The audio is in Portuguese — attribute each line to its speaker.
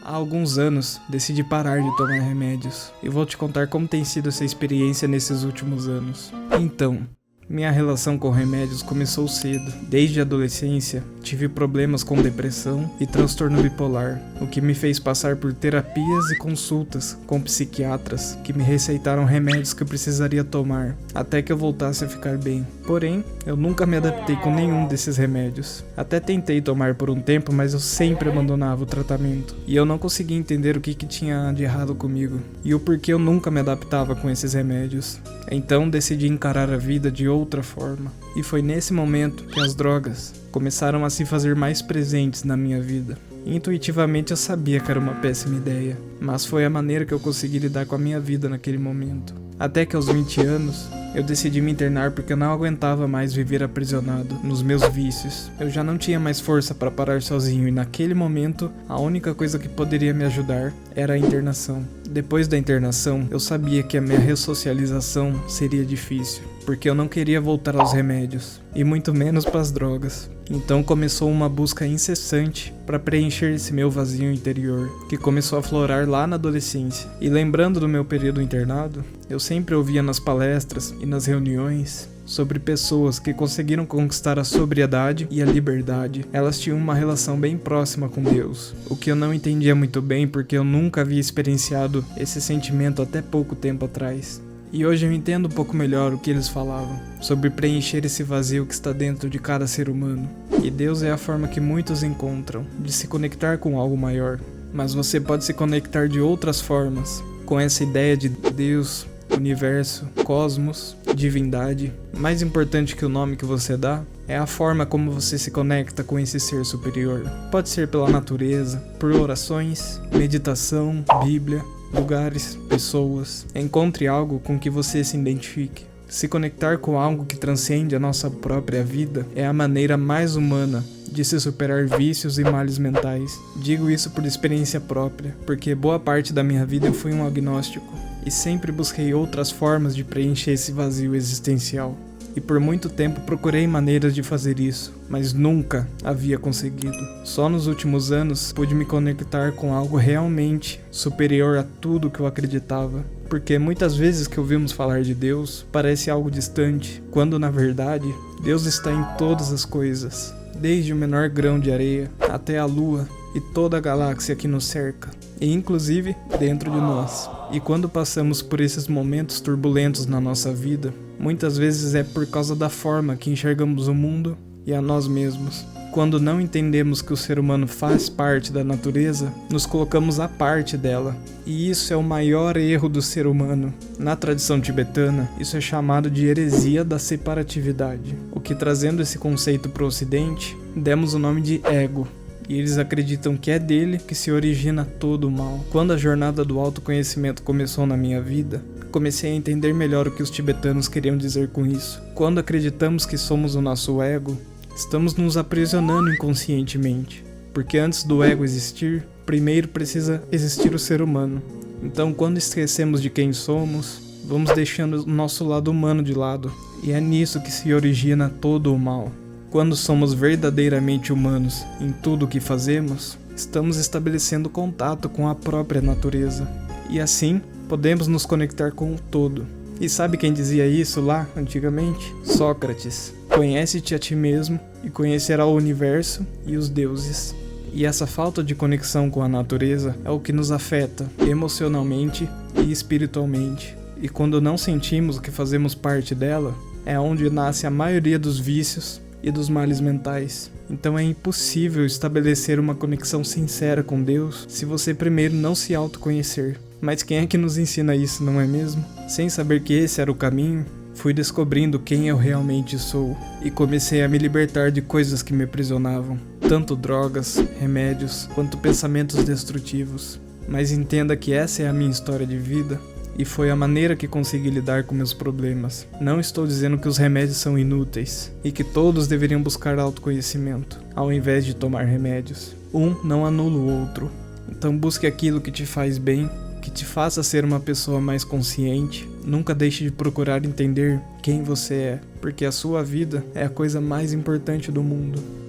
Speaker 1: Há alguns anos, decidi parar de tomar remédios e vou te contar como tem sido essa experiência nesses últimos anos. Então, minha relação com remédios começou cedo. Desde a adolescência, tive problemas com depressão e transtorno bipolar, o que me fez passar por terapias e consultas com psiquiatras que me receitaram remédios que eu precisaria tomar até que eu voltasse a ficar bem. Porém, eu nunca me adaptei com nenhum desses remédios. Até tentei tomar por um tempo, mas eu sempre abandonava o tratamento. E eu não conseguia entender o que tinha de errado comigo e o porquê eu nunca me adaptava com esses remédios. Então decidi encarar a vida de outra forma. E foi nesse momento que as drogas começaram a se fazer mais presentes na minha vida. Intuitivamente eu sabia que era uma péssima ideia, mas foi a maneira que eu consegui lidar com a minha vida naquele momento. Até que aos 20 anos, eu decidi me internar porque eu não aguentava mais viver aprisionado nos meus vícios. Eu já não tinha mais força para parar sozinho e naquele momento, a única coisa que poderia me ajudar era a internação. Depois da internação, eu sabia que a minha ressocialização seria difícil, porque eu não queria voltar aos remédios, e muito menos para as drogas. Então começou uma busca incessante para preencher esse meu vazio interior, que começou a florar lá na adolescência. E lembrando do meu período internado, eu sempre ouvia nas palestras e nas reuniões sobre pessoas que conseguiram conquistar a sobriedade e a liberdade. Elas tinham uma relação bem próxima com Deus, o que eu não entendia muito bem porque eu nunca havia experienciado esse sentimento até pouco tempo atrás. E hoje eu entendo um pouco melhor o que eles falavam, sobre preencher esse vazio que está dentro de cada ser humano. E Deus é a forma que muitos encontram de se conectar com algo maior. Mas você pode se conectar de outras formas, com essa ideia de Deus, universo, cosmos, divindade. Mais importante que o nome que você dá é a forma como você se conecta com esse ser superior. Pode ser pela natureza, por orações, meditação, Bíblia, lugares, pessoas. Encontre algo com que você se identifique. Se conectar com algo que transcende a nossa própria vida é a maneira mais humana de se superar vícios e males mentais. Digo isso por experiência própria, porque boa parte da minha vida eu fui um agnóstico e sempre busquei outras formas de preencher esse vazio existencial. E por muito tempo procurei maneiras de fazer isso, mas nunca havia conseguido. Só nos últimos anos pude me conectar com algo realmente superior a tudo que eu acreditava. Porque muitas vezes que ouvimos falar de Deus, parece algo distante, quando na verdade, Deus está em todas as coisas, desde o menor grão de areia até a lua e toda a galáxia que nos cerca, e inclusive dentro de nós. E quando passamos por esses momentos turbulentos na nossa vida, muitas vezes é por causa da forma que enxergamos o mundo e a nós mesmos. Quando não entendemos que o ser humano faz parte da natureza, nos colocamos à parte dela. E isso é o maior erro do ser humano. Na tradição tibetana, isso é chamado de heresia da separatividade, o que, trazendo esse conceito para o ocidente, demos o nome de ego. E eles acreditam que é dele que se origina todo o mal. Quando a jornada do autoconhecimento começou na minha vida, comecei a entender melhor o que os tibetanos queriam dizer com isso. Quando acreditamos que somos o nosso ego, estamos nos aprisionando inconscientemente. Porque antes do ego existir, primeiro precisa existir o ser humano. Então, quando esquecemos de quem somos, vamos deixando o nosso lado humano de lado. E é nisso que se origina todo o mal. Quando somos verdadeiramente humanos em tudo o que fazemos, estamos estabelecendo contato com a própria natureza. E assim, podemos nos conectar com o todo. E sabe quem dizia isso lá, antigamente? Sócrates. Conhece-te a ti mesmo e conhecerá o universo e os deuses. E essa falta de conexão com a natureza é o que nos afeta emocionalmente e espiritualmente. E quando não sentimos que fazemos parte dela, é onde nasce a maioria dos vícios e dos males mentais. Então é impossível estabelecer uma conexão sincera com Deus se você primeiro não se autoconhecer. Mas quem é que nos ensina isso, não é mesmo? Sem saber que esse era o caminho, fui descobrindo quem eu realmente sou e comecei a me libertar de coisas que me aprisionavam, tanto drogas, remédios, quanto pensamentos destrutivos. Mas entenda que essa é a minha história de vida e foi a maneira que consegui lidar com meus problemas. Não estou dizendo que os remédios são inúteis e que todos deveriam buscar autoconhecimento, ao invés de tomar remédios. Um não anula o outro. Então busque aquilo que te faz bem, que te faça ser uma pessoa mais consciente. Nunca deixe de procurar entender quem você é, porque a sua vida é a coisa mais importante do mundo.